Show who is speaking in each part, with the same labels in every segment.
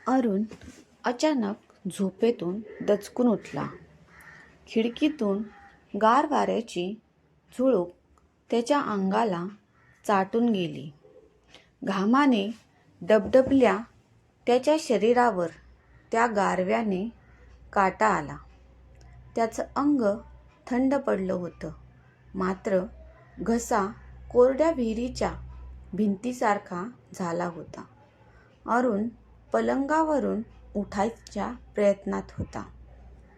Speaker 1: अरुण अचानक झोपेतून दचकून उठला. खिडकीतून गार वाऱ्याची झुळूक त्याच्या अंगाला चाटून गेली. घामाने डबडबल्या त्याच्या शरीरावर त्या गारव्याने काटा आला. त्याचं अंग थंड पडलं होतं, मात्र घसा कोरड्या विहिरीच्या भिंतीसारखा झाला होता. अरुण पलंगावरून उठायच्या प्रयत्नात होता,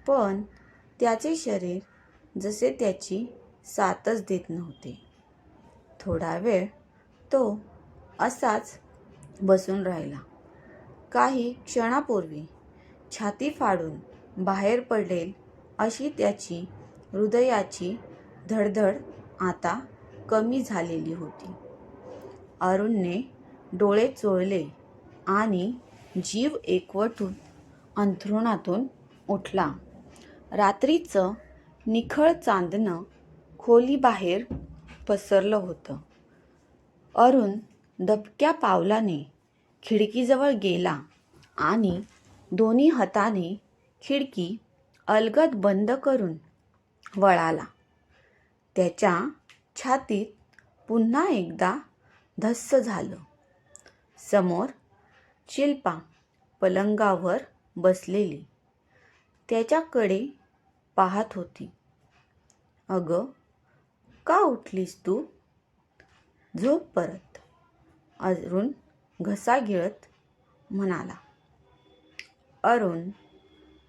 Speaker 1: पण त्याचे शरीर जसे त्याची साथच देत नव्हते. थोडा वेळ तो असाच बसून राहिला. काही क्षणापूर्वी छाती फाडून बाहेर पडेल अशी त्याची हृदयाची धडधड आता कमी झालेली होती. अरुणने डोळे चोळले आणि जीव एकवटून अंथरुणातून उठला. रात्रीचं निखळ चांदणं खोलीबाहेर पसरलं होतं. अरुण दबक्या पावलाने खिडकीजवळ गेला आणि दोन्ही हाताने खिडकी अलगद बंद करून वळाला. त्याच्या छातीत पुन्हा एकदा धस्स झालं. समोर शिल्पा पलंगावर बसलेली त्याच्याकडे पाहत होती. "अगं, का उठलीस तू? झोप परत," अरुण घसा गिळत म्हणाला. "अरुण,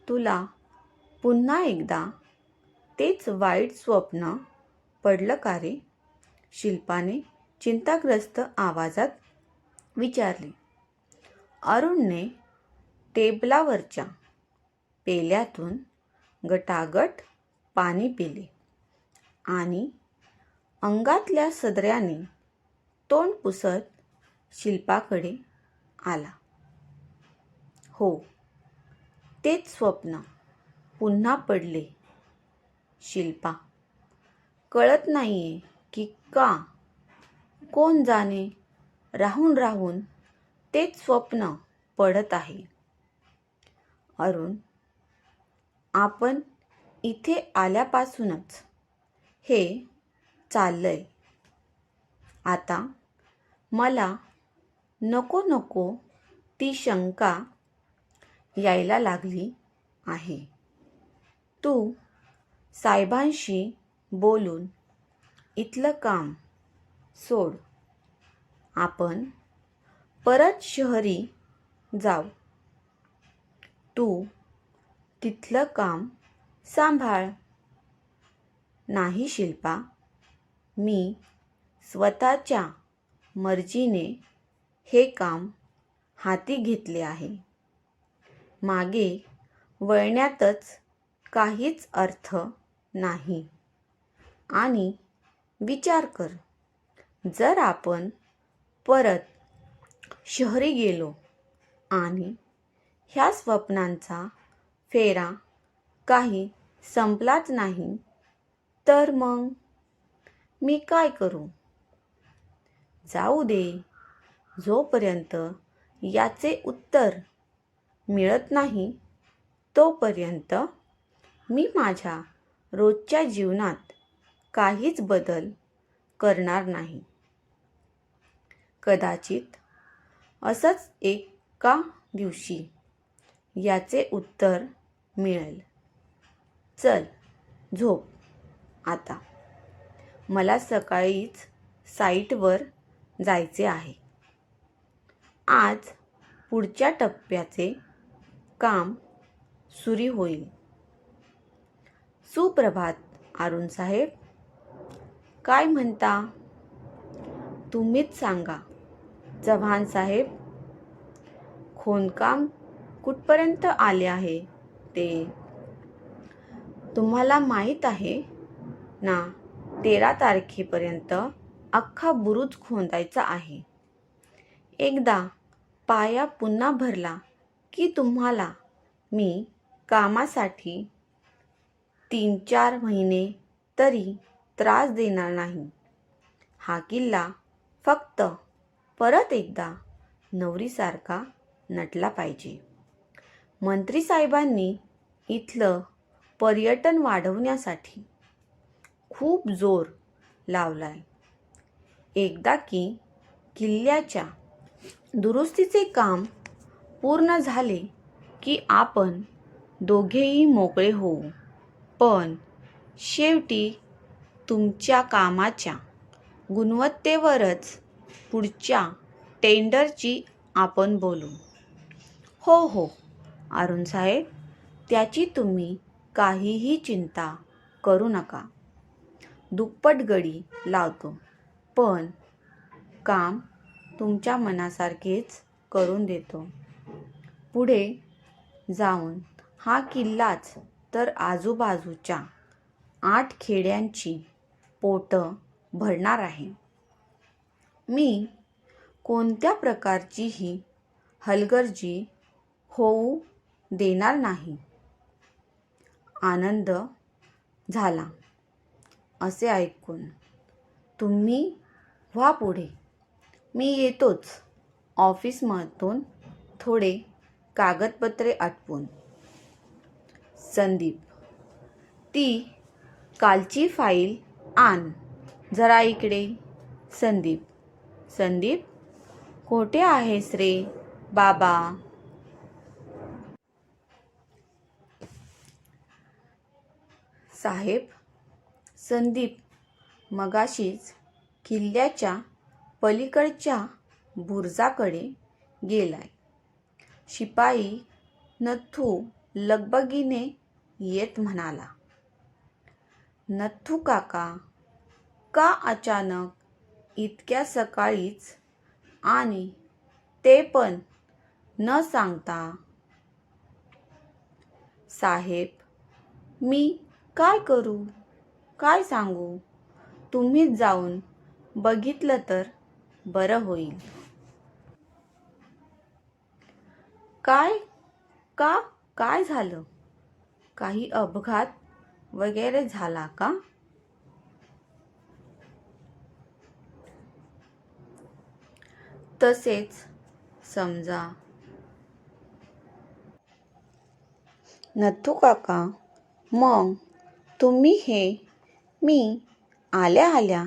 Speaker 1: तुला पुन्हा एकदा तेच वाईट स्वप्न पडलं का रे?" शिल्पाने चिंताग्रस्त आवाजात विचारले. अरुणने टेबलावरच्या पेल्यातून गटागट पाणी पिले आणि अंगातल्या सदऱ्याने तोंड पुसत शिल्पाकडे आला. "हो, तेच स्वप्न पुन्हा पडले शिल्पा. कळत नाहीये की का? कोण जाणे, राहून राहून तेच स्वप्न पडत आहे." "अरुण, आपण इथे आल्यापासूनच हे चाललंय. आता मला नको नको ती शंका यायला लागली आहे. तू साहेबांशी बोलून इथलं काम सोड. आपण परत शहरी जाऊ. तू तिथलं काम सांभाळ." "नाही शिल्पा, मी स्वतःच्या मर्जीने हे काम हाती घेतले आहे. मागे वळण्यातच काहीच अर्थ नाही. आणि विचार कर, जर आपण परत शहरी गेलो आणि ह्या स्वप्नांचा फेरा काही संपलाच नाही तर मग मी काय करू?" "जाऊ दे. जोपर्यंत याचे उत्तर मिळत नाही तोपर्यंत मी माझ्या रोजच्या जीवनात काहीच बदल करणार नाही. कदाचित असंच एका दिवशी याचे उत्तर मिळेल. चल, झोप आता. मला सकाळीच साईटवर जायचे आहे. आज पुढच्या टप्प्याचे काम सुरू होईल." "सुप्रभात अरुण साहेब. काय म्हणता?" "तुम्हीच सांगा चव्हाण साहेब. खोदकाम कुठपर्यंत आले आहे ते?" "तुम्हाला माहीत आहे ना, 13 तारखेपर्यंत अख्खा बुरुज खोदायचा आहे. एकदा पाया पुन्हा भरला की तुम्हाला मी कामासाठी 3-4 महिने तरी त्रास देणार नाही. हा किल्ला फक्त परत एकदा नवरीसारखा नटला पाहिजे." मंत्री साहेबांनी इथलं पर्यटन वाढवण्यासाठी खूप जोर लावलाय. एकदा की किल्ल्याच्या दुरुस्तीचे काम पूर्ण झाले की आपण दोघेही मोकळे होऊ. पण शेवटी तुमच्या कामाच्या गुणवत्तेवरच पुढच्या टेंडरची आपण बोलू. हो हो अरुण साहेब, त्याची तुम्ही काहीही चिंता करू नका. दुप्पट गडी लावतो, पण काम तुमच्या मनासारखेच करून देतो. पुढे जाऊन हा किल्लाच तर आजूबाजूच्या 8 खेड्यांची पोटं भरणार आहे. मी कोणत्या प्रकारचीही हलगर्जी होऊ देणार नाही. आनंद झाला असे ऐकून. तुम्ही व्हा पुढे, मी येतोच ऑफिसमधून थोडे कागदपत्रे आटपून. संदीप, ती कालची फाईल आण जरा इकडे. संदीप, संदीप कोठे आहेस रे बाबा? साहेब, संदीप मगाशीच किल्ल्याच्या पलीकडच्या बुरुजाकडे गेलाय. शिपाई नथू लगबगीने येत म्हणाला. नथू काका, का अचानक इतक्या सकाळीच, आणि ते पण न सांगता? साहेब, मी काय करू, काय सांगू? तुम्हीच जाऊन बघितलं तर बरं होईल. काय का काय झालं? काही अपघात वगैरे झाला का? तसेच समजा. नथू काका, मग तुम्ही हे मी आल्या आल्या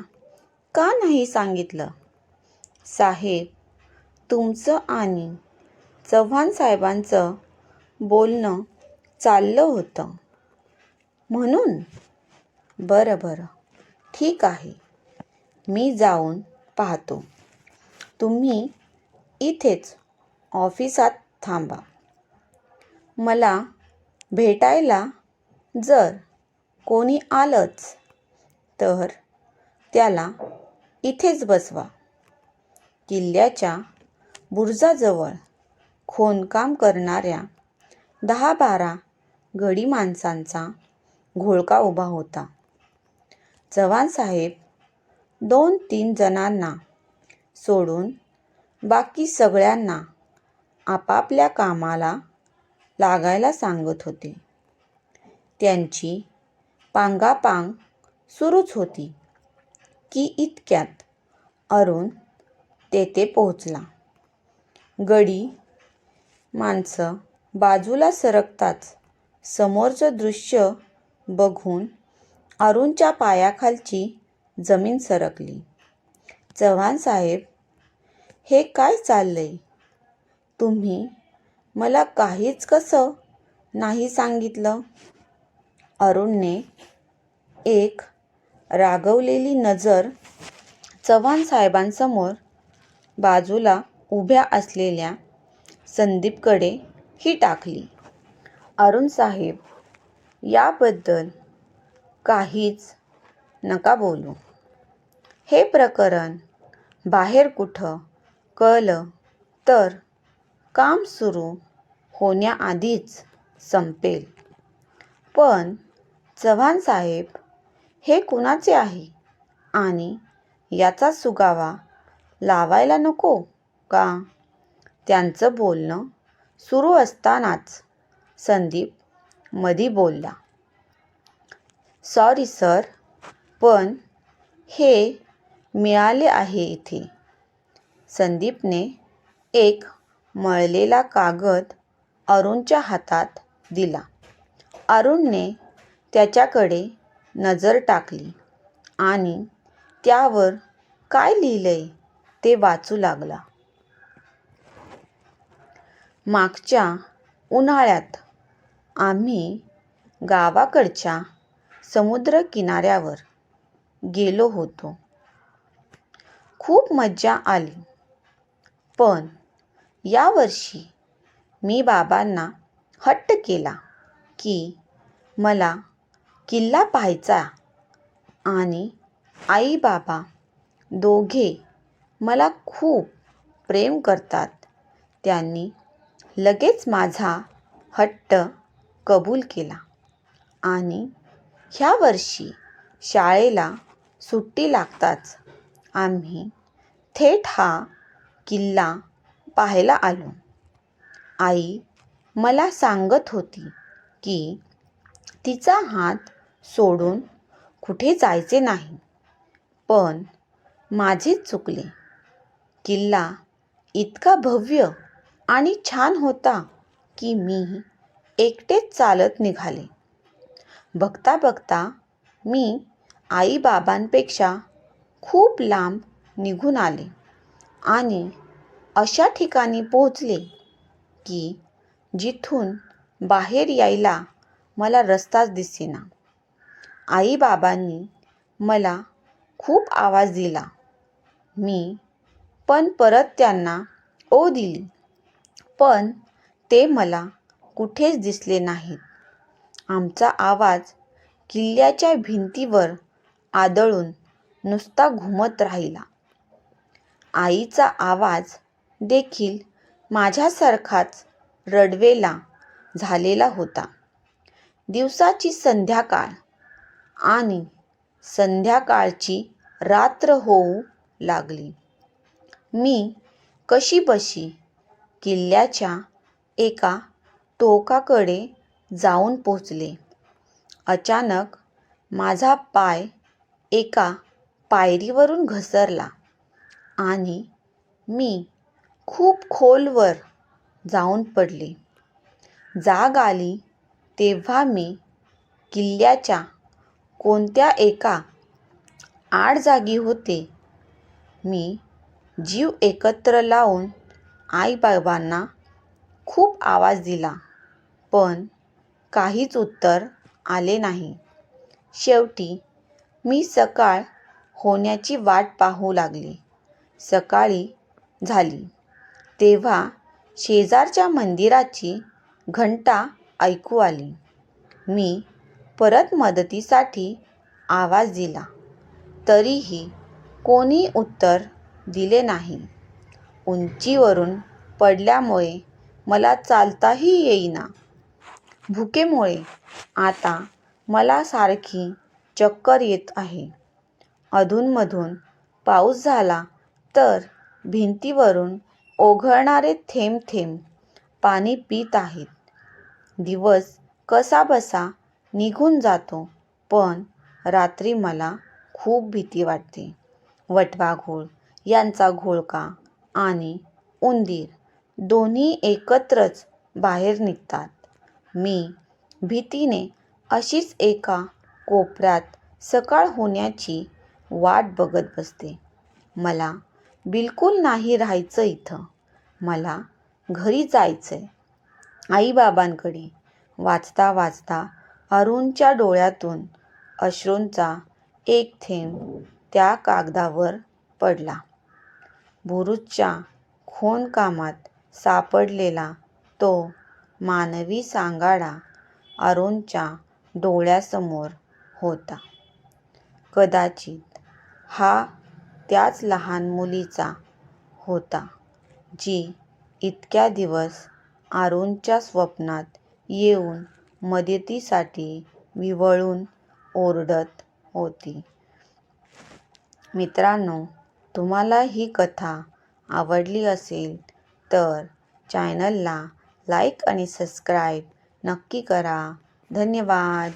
Speaker 1: का नाही सांगितलं? साहेब, तुमचं आणि चव्हाण साहेबांचं बोलणं चाललं होतं म्हणून. बरं बरं, ठीक आहे, मी जाऊन पाहतो. तुम्ही इथेच ऑफिसात थांबा. मला भेटायला जर कोणी आलंच तर त्याला इथेच बसवा. किल्ल्याच्या बुरुजाजवळ खोदकाम करणाऱ्या 10-12 गडी माणसांचा घोळका उभा होता. चव्हाण साहेब 2-3 जणांना सोडून बाकी सगळ्यांना आपापल्या कामाला लागायला सांगत होते. त्यांची पांगापांग सुरूच होती की इतक्यात अरुण तेथे पोहोचला. गडी माणसं बाजूला सरकताच समोरचं दृश्य बघून अरुणच्या पायाखालची जमीन सरकली. चव्हाण साहेब, हे काय चाललंय? तुम्ही मला काहीच कसं नाही सांगितलं? अरुणने एक रागवलेली नजर चव्हाण साहेबांसमोर बाजूला उभ्या असलेल्या संदीपकडे ही टाकली. अरुण साहेब, याबद्दल काहीच नका बोलू. हे प्रकरण बाहेर कुठं कळलं तर काम सुरू होण्याआधीच संपेल. पण चव्हाण साहेब, हे कुणाचे आहे आणि याचा सुगावा लावायला नको का? त्यांचं बोलणं सुरू असतानाच संदीप मधी बोलला. सॉरी सर, पण हे मिळाले आहे इथे. संदीपने एक मळलेला कागद अरुणच्या हातात दिला. अरुणने त्याच्याकडे नजर टाकली आणि त्यावर काय लिहिलंय ते वाचू लागला. मागच्या उन्हाळ्यात आम्ही गावाकडच्या समुद्रकिनाऱ्यावर गेलो होतो. खूप मज्जा आली. पण यावर्षी मी बाबांना हट्ट केला की मला किल्ला पाहायचा आणि आई बाबा दोघे मला खूप प्रेम करतात. त्यांनी लगेच माझा हट्ट कबूल केला आणि ह्या वर्षी शाळेला सुट्टी लागताच आम्ही थेट हा किल्ला पाहायला आलो. आई मला सांगत होती की तिचा हात सोडून कुठे जायचे नाही. पण माझेच चुकले. किल्ला इतका भव्य आणि छान होता की मी एकटेच चालत निघाले. बघता बघता मी आई बाबांपेक्षा खूप लांब निघून आले आणि अशा ठिकाणी पोहोचले की जिथून बाहेर यायला मला रस्ताच दिसेना. आई बाबांनी मला खूप आवाज दिला. मी पण परत त्यांना ओ दिली. पण ते मला कुठेच दिसले नाहीत. आमचा आवाज किल्ल्याच्या भिंतीवर आदळून नुसता घुमत राहिला. आईचा आवाज देखील माझ्यासारखाच रडवेला झालेला होता. दिवसाची संध्याकाळ आणि संध्याकाळची रात्र होऊ लागली. मी कशीबशी किल्ल्याच्या एका टोकाकडे जाऊन पोचले. अचानक माझा पाय एका पायरीवरून घसरला आणि मी खूप खोलवर जाऊन पडले. जाग आली तेव्हा मी किल्ल्याच्या कोणत्या एका आडजागी होते. मी जीव एकत्र लावून आई बाबांना खूप आवाज दिला पण काहीच उत्तर आले नाही. शेवटी मी सकाळ होण्याची वाट पाहू लागले. सकाळी झाली तेव्हा शेजारच्या मंदिराची घंटा ऐकू आली. मी परत मदतीसाठी आवाज दिला तरीही कोणी उत्तर दिले नाही. उंचीवरून पडल्यामुळे मला चालताही येईना. भुकेमुळे आता मला सारखी चक्कर येत आहे. अधूनमधून पाऊस झाला तर भिंतीवरून ओघळणारे थेंब थेंब पाणी पीत आहेत. दिवस कसाबसा निघून जातो पण रात्री मला खूप भीती वाटते. वटवाघूळ यांचा घोळका आणि उंदीर दोन्ही एकत्रच बाहेर निघतात. मी भीतीने अशीच एका कोपऱ्यात सकाळ होण्याची वाट बघत बसते. मला बिलकुल नाही राहायचं इथं. मला घरी जायचंय. आई बाबांकडे. वाचता वाचता अरुणच्या डोळ्यातून अश्रूंचा एक थेंब त्या कागदावर पडला. बुरुजच्या खोनकामात सापडलेला तो मानवी सांगाडा अरुणच्या डोळ्यासमोर होता. कदाचित हा त्याच लहान मुलीचा होता जी इतक्या दिवस अरुणच्या स्वप्नात येऊन मदतीसाठी विव्हळून ओरडत होती. मित्रांनो, तुम्हाला ही कथा आवडली असेल तर चॅनलला लाईक आणि सबस्क्राईब नक्की करा. धन्यवाद.